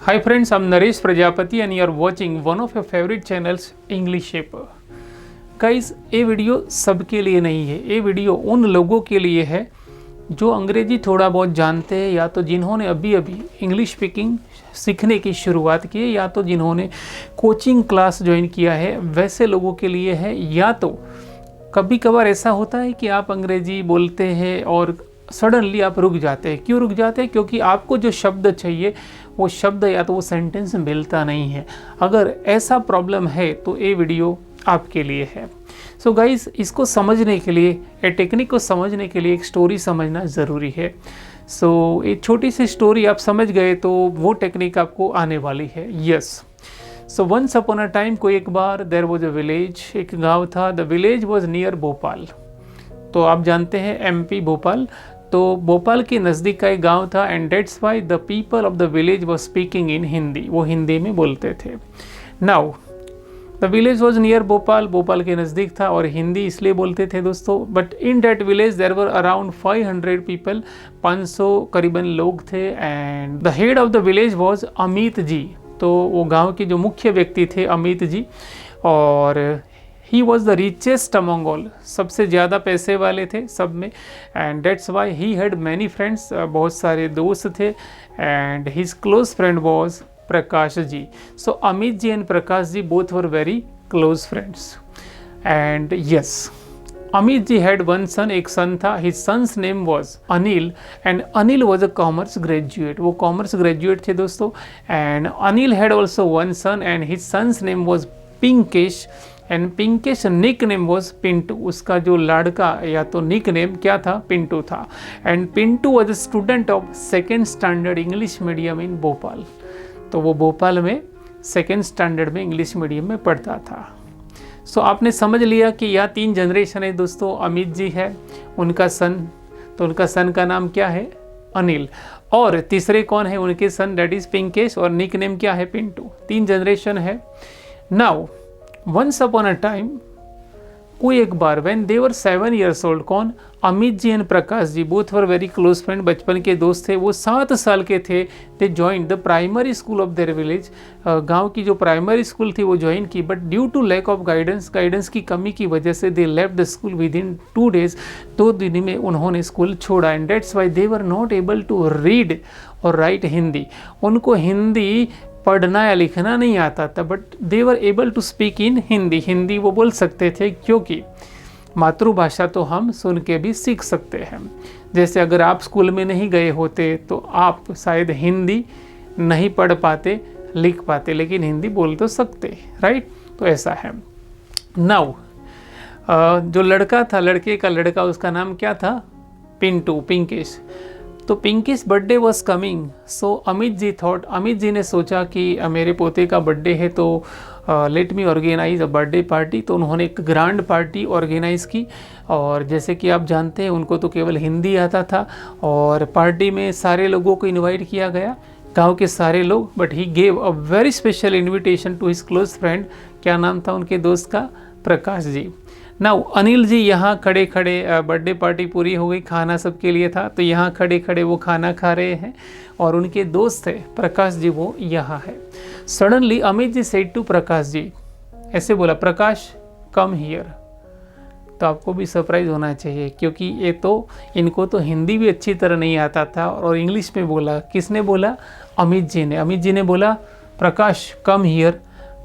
Hi friends, I'm Naresh Prajapati and you are watching one of your favorite channels English Shaper. Guys, ये video सबके लिए नहीं है। ये वीडियो उन लोगों के लिए है जो अंग्रेजी थोड़ा बहुत जानते हैं, या तो जिन्होंने अभी अभी इंग्लिश स्पीकिंग सीखने की शुरुआत की है, या तो जिन्होंने कोचिंग क्लास ज्वाइन किया है, वैसे लोगों के लिए है। या तो कभी कभार ऐसा होता है कि आप अंग्रेजी बोलते हैं और सडनली आप रुक जाते हैं। क्यों रुक जाते हैं? क्योंकि आपको जो शब्द चाहिए वो शब्द या तो वो सेंटेंस मिलता नहीं है। अगर ऐसा प्रॉब्लम है तो ये वीडियो आपके लिए है। सो गाइस, इसको समझने के लिए, ये टेक्निक को समझने के लिए एक स्टोरी समझना ज़रूरी है। सो एक छोटी सी स्टोरी आप समझ गए तो वो टेक्निक आपको आने वाली है। Yes, so once upon a time, कोई एक बार, देयर वॉज अ विलेज, एक गांव था। The village was near Bhopal. तो आप जानते हैं एमपी भोपाल, तो भोपाल के नज़दीक का एक गांव था। And that's why the people of the village was speaking in Hindi. वो हिंदी में बोलते थे। Now the village was near Bhopal, Bhopal के नज़दीक था और हिंदी इसलिए बोलते थे दोस्तों। But in that village there were around 500 people, 500 करीबन लोग थे। And the head of the village was Amit ji. तो वो गाँव के जो मुख्य व्यक्ति थे अमित जी, और he was the richest among all, सबसे ज़्यादा पैसे वाले थे सब में। And that's why he had many friends, बहुत सारे दोस्त थे। And his close friend was Prakash ji. So Amit ji and Prakash ji both were very close friends. And yes, Amit ji had one son, एक सन था। His son's name was Anil, and Anil was a commerce graduate. वो commerce graduate थे दोस्तों। And Anil had also one son and his son's name was Pinkesh, and Pinkesh nickname was Pintu. उसका जो लाड़का या तो निक name क्या था? पिंटू था। And Pintu was a student of second standard English medium in Bhopal. तो वो भोपाल में सेकेंड स्टैंडर्ड में इंग्लिश मीडियम में पढ़ता था। सो आपने समझ लिया कि यह 3 जनरेशन है दोस्तों। अमित जी है, उनका सन, तो उनका सन का नाम क्या है? अनिल। और तीसरे कौन है? उनके सन, डेट इज पिंकेश, और निक नेम क्या है? पिंटू। 3 जनरेशन है। Now once upon a time, कोई एक बार, when they were 7 years old, कौन? Amit ji and Prakash ji both were very close friend, बचपन के दोस्त थे। वो 7 साल के थे। They join the primary school of their village. गांव की जो प्राइमरी स्कूल थी वो ज्वाइन की। But due to lack of guidance की कमी की वजह से दे left the school within 2 days। 2 दिन में उन्होंने स्कूल छोड़ा। And that's why they were not able to read or write Hindi. उनको हिंदी पढ़ना या लिखना नहीं आता था, but they were able to speak in Hindi. Hindi वो बोल सकते थे, क्योंकि मातृभाषा तो हम सुन के भी सीख सकते हैं। जैसे अगर आप स्कूल में नहीं गए होते तो आप शायद हिंदी नहीं पढ़ पाते, लिख पाते, लेकिन हिंदी बोल तो सकते, राइट? तो ऐसा है। नाउ जो लड़का था, लड़के का लड़का, उसका नाम क्या था? पिंटू, पिंकेश। तो Pinkesh's birthday was coming. So Amit ji thought, Amit ji ने सोचा कि मेरे पोते का बर्थडे है तो let me organise a birthday party. तो उन्होंने एक ग्रैंड पार्टी ऑर्गेनाइज़ की। और जैसे कि आप जानते हैं, उनको तो केवल हिंदी आता था, और पार्टी में सारे लोगों को इनवाइट किया गया, गांव के सारे लोग। But he gave a very special invitation to his close friend. क्या नाम था उनके दोस्त का? प्रकाश जी। नाउ अनिल जी यहाँ खड़े खड़े, बर्थडे पार्टी पूरी हो गई, खाना सबके लिए था, तो यहाँ खड़े खड़े वो खाना खा रहे हैं, और उनके दोस्त है प्रकाश जी, वो यहाँ है। Suddenly Amit ji said to Prakash ji, ऐसे बोला, प्रकाश कम हियर। तो आपको भी सरप्राइज होना चाहिए, क्योंकि ये तो, इनको तो हिंदी भी अच्छी तरह नहीं आता था, और इंग्लिश में बोला। किसने बोला? अमित जी ने। अमित जी ने बोला Prakash come here,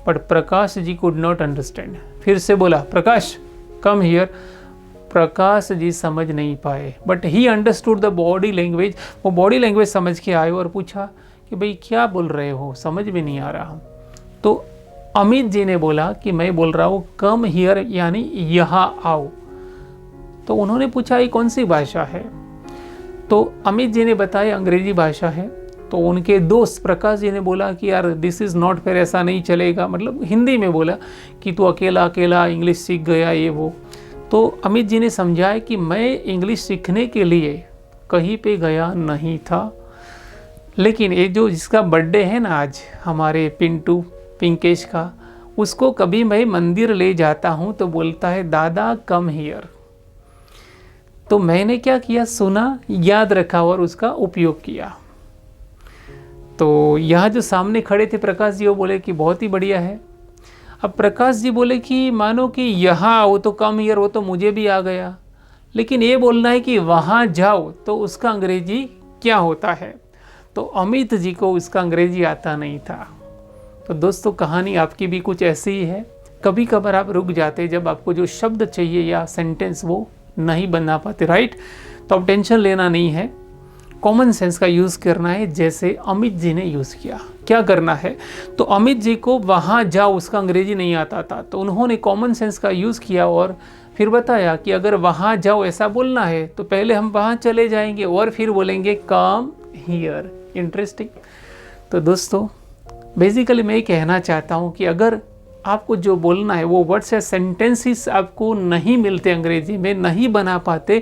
but Prakash ji could not understand. फिर से बोला प्रकाश कम हियर, प्रकाश जी समझ नहीं पाए। But he understood the body language. वो बॉडी लैंग्वेज समझ के आए और पूछा कि भाई क्या बोल रहे हो, समझ में नहीं आ रहा। तो अमित जी ने बोला कि मैं बोल रहा हूँ कम हियर, यानी यहाँ आओ। तो उन्होंने पूछा ये कौन सी भाषा है? तो अमित जी ने बताया अंग्रेजी भाषा है। तो उनके दोस्त प्रकाश जी ने बोला कि यार दिस इज़ नॉट फेयर, ऐसा नहीं चलेगा। मतलब हिंदी में बोला कि तू अकेला अकेला इंग्लिश सीख गया, ये वो। तो अमित जी ने समझाया कि मैं इंग्लिश सीखने के लिए कहीं पे गया नहीं था, लेकिन ये जो जिसका बर्थडे है ना आज, हमारे पिंटू, पिंकेश का, उसको कभी मैं मंदिर ले जाता हूँ तो बोलता है दादा कम हियर। तो मैंने क्या किया? सुना, याद रखा और उसका उपयोग किया। तो यहाँ जो सामने खड़े थे प्रकाश जी, वो बोले कि बहुत ही बढ़िया है। अब प्रकाश जी बोले कि मानो कि यहाँ आओ तो कम हियर, वो तो मुझे भी आ गया, लेकिन ये बोलना है कि वहाँ जाओ तो उसका अंग्रेजी क्या होता है। तो अमित जी को उसका अंग्रेजी आता नहीं था। तो दोस्तों कहानी आपकी भी कुछ ऐसी ही है। कभी कभार आप रुक जाते जब आपको जो शब्द चाहिए या सेंटेंस वो नहीं बना पाते, राइट। तो अब टेंशन लेना नहीं है, कॉमन सेंस का यूज़ करना है जैसे अमित जी ने यूज़ किया। क्या करना है, तो अमित जी को वहाँ जाओ उसका अंग्रेजी नहीं आता था, तो उन्होंने कॉमन सेंस का यूज़ किया और फिर बताया कि अगर वहाँ जाओ ऐसा बोलना है तो पहले हम वहाँ चले जाएंगे और फिर बोलेंगे कम हियर। इंटरेस्टिंग। तो दोस्तों बेसिकली मैं ये कहना चाहता हूँ कि अगर आपको जो बोलना है वो वर्ड्स या सेंटेंसेस आपको नहीं मिलते, अंग्रेजी में नहीं बना पाते,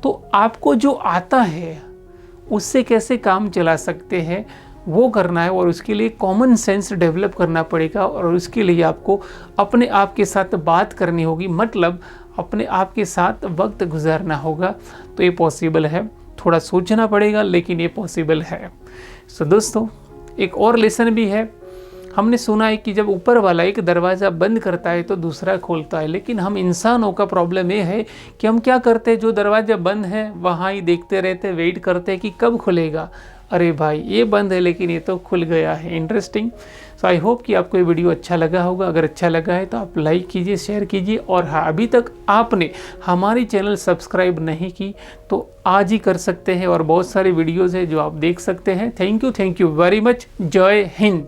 तो आपको जो आता है उससे कैसे काम चला सकते हैं वो करना है। और उसके लिए कॉमन सेंस डेवलप करना पड़ेगा और उसके लिए आपको अपने आप के साथ बात करनी होगी, मतलब अपने आप के साथ वक्त गुजारना होगा। तो ये पॉसिबल है, थोड़ा सोचना पड़ेगा लेकिन ये पॉसिबल है। सो दोस्तों एक और लेसन भी है। हमने सुना है कि जब ऊपर वाला एक दरवाज़ा बंद करता है तो दूसरा खोलता है, लेकिन हम इंसानों का प्रॉब्लम ये है कि हम क्या करते हैं, जो दरवाज़ा बंद है वहाँ ही देखते रहते, वेट करते हैं कि कब खुलेगा। अरे भाई ये बंद है लेकिन ये तो खुल गया है। इंटरेस्टिंग। सो आई होप कि आपको ये वीडियो अच्छा लगा होगा। अगर अच्छा लगा है तो आप लाइक कीजिए, शेयर कीजिए, और हाँ अभी तक आपने हमारी चैनल सब्सक्राइब नहीं की तो आज ही कर सकते हैं, और बहुत सारे वीडियोज़ है जो आप देख सकते हैं। Thank you very much. जय हिंद।